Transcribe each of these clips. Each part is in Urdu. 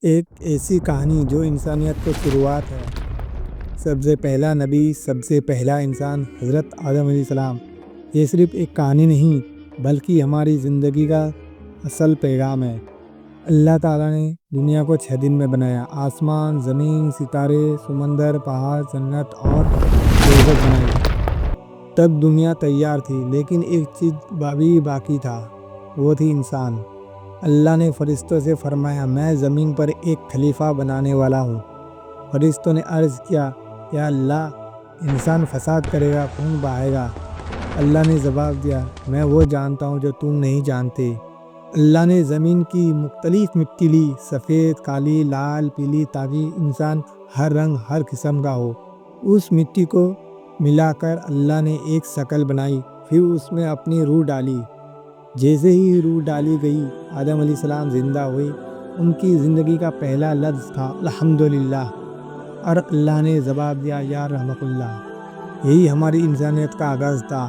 ایک ایسی کہانی جو انسانیت کو شروعات ہے۔ سب سے پہلا نبی، سب سے پہلا انسان حضرت آدم علیہ السلام۔ یہ صرف ایک کہانی نہیں بلکہ ہماری زندگی کا اصل پیغام ہے۔ اللہ تعالیٰ نے دنیا کو 6 دن میں بنایا۔ آسمان، زمین، ستارے، سمندر، پہاڑ، جنت اور دوزخ بنائی۔ تب دنیا تیار تھی، لیکن ایک چیز بھی باقی تھا، وہ تھی انسان۔ اللہ نے فرشتوں سے فرمایا، میں زمین پر ایک خلیفہ بنانے والا ہوں۔ فرشتوں نے عرض کیا، یا اللہ، انسان فساد کرے گا، خون بہائے گا۔ اللہ نے جواب دیا، میں وہ جانتا ہوں جو تم نہیں جانتے۔ اللہ نے زمین کی مختلف مٹی لی، سفید، کالی، لال، پیلی، تاکہ انسان ہر رنگ، ہر قسم کا ہو۔ اس مٹی کو ملا کر اللہ نے ایک شکل بنائی، پھر اس میں اپنی روح ڈالی۔ جیسے ہی روح ڈالی گئی، آدم علیہ السلام زندہ ہوئے۔ ان کی زندگی کا پہلا لفظ تھا الحمدللہ، اور اللہ نے جواب دیا، یا رحمت اللہ۔ یہی ہماری انسانیت کا آغاز تھا۔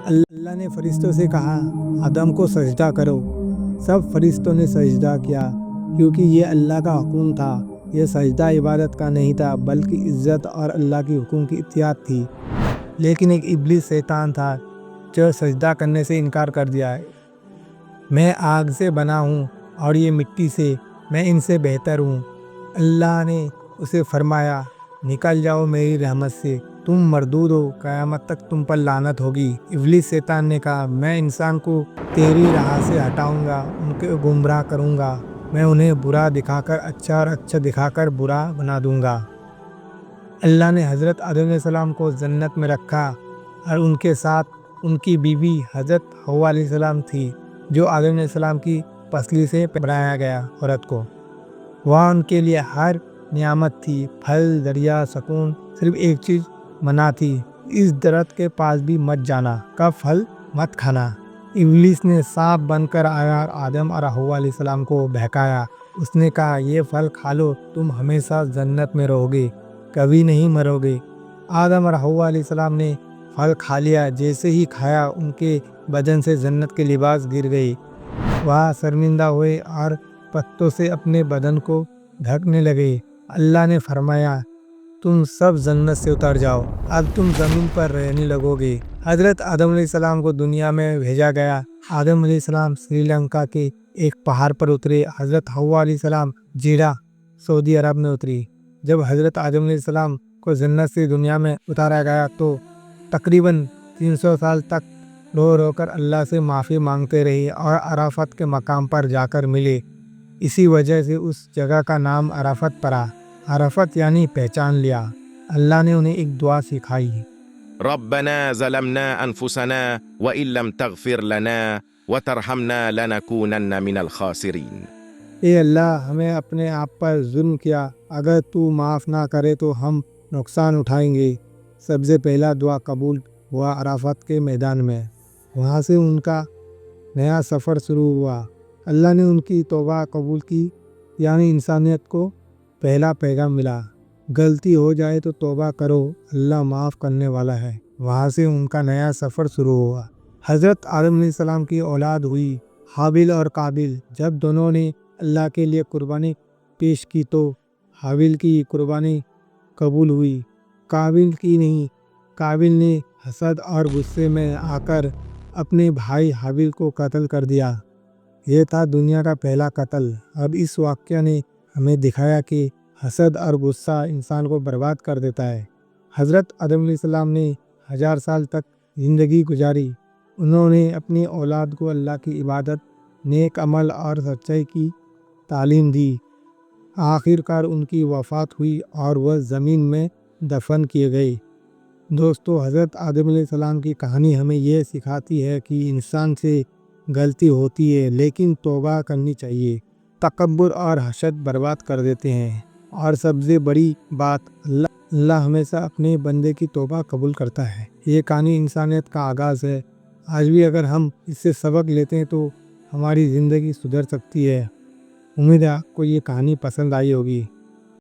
اللہ نے فرشتوں سے کہا، آدم کو سجدہ کرو۔ سب فرشتوں نے سجدہ کیا، کیونکہ یہ اللہ کا حکم تھا۔ یہ سجدہ عبادت کا نہیں تھا، بلکہ عزت اور اللہ کے حکم کی اطاعت تھی۔ لیکن ایک ابلیس شیطان تھا جو سجدہ کرنے سے انکار کر دیا۔ میں آگ سے بنا ہوں اور یہ مٹی سے، میں ان سے بہتر ہوں۔ اللہ نے اسے فرمایا، نکل جاؤ میری رحمت سے، تم مردود ہو، قیامت تک تم پر لعنت ہوگی۔ ابلیس شیطان نے کہا، میں انسان کو تیری راہ سے ہٹاؤں گا، ان کو گمراہ کروں گا، میں انہیں برا دکھا کر اچھا اور اچھا دکھا کر برا بنا دوں گا۔ اللہ نے حضرت آدم علیہ السلام کو جنت میں رکھا، اور ان کے ساتھ ان کی بیوی حضرت حوا علیہ السلام تھی، جو آدم علیہ السلام کی پسلی سے بنایا گیا عورت کو۔ وہاں ان کے لیے ہر نعمت تھی، پھل، دریا، سکون۔ صرف ایک چیز منع تھی، اس درخت کے پاس بھی مت جانا، کا پھل مت کھانا۔ ابلیس نے سانپ بن کر آیا اور آدم اور حوا علیہ السلام کو بہکایا۔ اس نے کہا، یہ پھل کھا لو، تم ہمیشہ جنت میں رہو گے، کبھی نہیں مرو گے۔ آدم اور حوا علیہ السلام نے پھل کھا لیا۔ جیسے ہی کھایا، ان کے بدن سے جنت کے لباس گر گئے۔ وہ شرمندہ ہوئے اور پتوں سے اپنے بدن کو ڈھکنے لگے۔ اللہ نے فرمایا، تم سب جنت سے اتر جاؤ، اب تم زمین پر رہنے لگو گے۔ حضرت آدم علیہ السلام کو دنیا میں بھیجا گیا۔ آدم علیہ السلام سری لنکا کے ایک پہاڑ پر اترے۔ حضرت حوا علیہ السلام جدہ، سعودی عرب میں اتری۔ جب حضرت آدم علیہ السلام کو جنت سے دنیا میں اتارا گیا تو تقریباً 300 سال تک رو رو کر اللہ سے معافی مانگتے رہے اور عرفات کے مقام پر جا کر ملے۔ اسی وجہ سے اس جگہ کا نام عرفات پڑا۔ عرفات یعنی پہچان لیا۔ اللہ نے انہیں ایک دعا سکھائی، ربنا ظلمنا انفسنا وان لم تغفر لنا وترحمنا لنكونن من الخاسرین۔ اے اللہ، ہمیں اپنے آپ پر ظلم کیا، اگر تو معاف نہ کرے تو ہم نقصان اٹھائیں گے۔ سب سے پہلا دعا قبول ہوا عرفات کے میدان میں۔ وہاں سے ان کا نیا سفر شروع ہوا۔ اللہ نے ان کی توبہ قبول کی، یعنی انسانیت کو پہلا پیغام ملا، غلطی ہو جائے تو توبہ کرو، اللہ معاف کرنے والا ہے۔ وہاں سے ان کا نیا سفر شروع ہوا۔ حضرت آدم علیہ السلام کی اولاد ہوئی، حابیل اور قابیل۔ جب دونوں نے اللہ کے لیے قربانی پیش کی تو حابیل کی قربانی قبول ہوئی، قابیل کی نہیں۔ قابیل نے حسد اور غصے میں آ کر اپنے بھائی حابیل کو قتل کر دیا۔ یہ تھا دنیا کا پہلا قتل۔ اب اس واقعہ نے ہمیں دکھایا کہ حسد اور غصہ انسان کو برباد کر دیتا ہے۔ حضرت آدم علیہ السلام نے 1000 سال تک زندگی گزاری۔ انہوں نے اپنی اولاد کو اللہ کی عبادت، نیک عمل اور سچائی کی تعلیم دی۔ آخر کار ان کی وفات ہوئی اور وہ زمین میں دفن کیے گئے۔ دوستو، حضرت آدم علیہ السلام کی کہانی ہمیں یہ سکھاتی ہے کہ انسان سے غلطی ہوتی ہے، لیکن توبہ کرنی چاہیے۔ تکبر اور حسد برباد کر دیتے ہیں، اور سب سے بڑی بات، اللہ ہمیشہ اپنے بندے کی توبہ قبول کرتا ہے۔ یہ کہانی انسانیت کا آغاز ہے۔ آج بھی اگر ہم اس سے سبق لیتے ہیں تو ہماری زندگی سدھر سکتی ہے۔ امید ہے آپ کو یہ کہانی پسند آئی ہوگی۔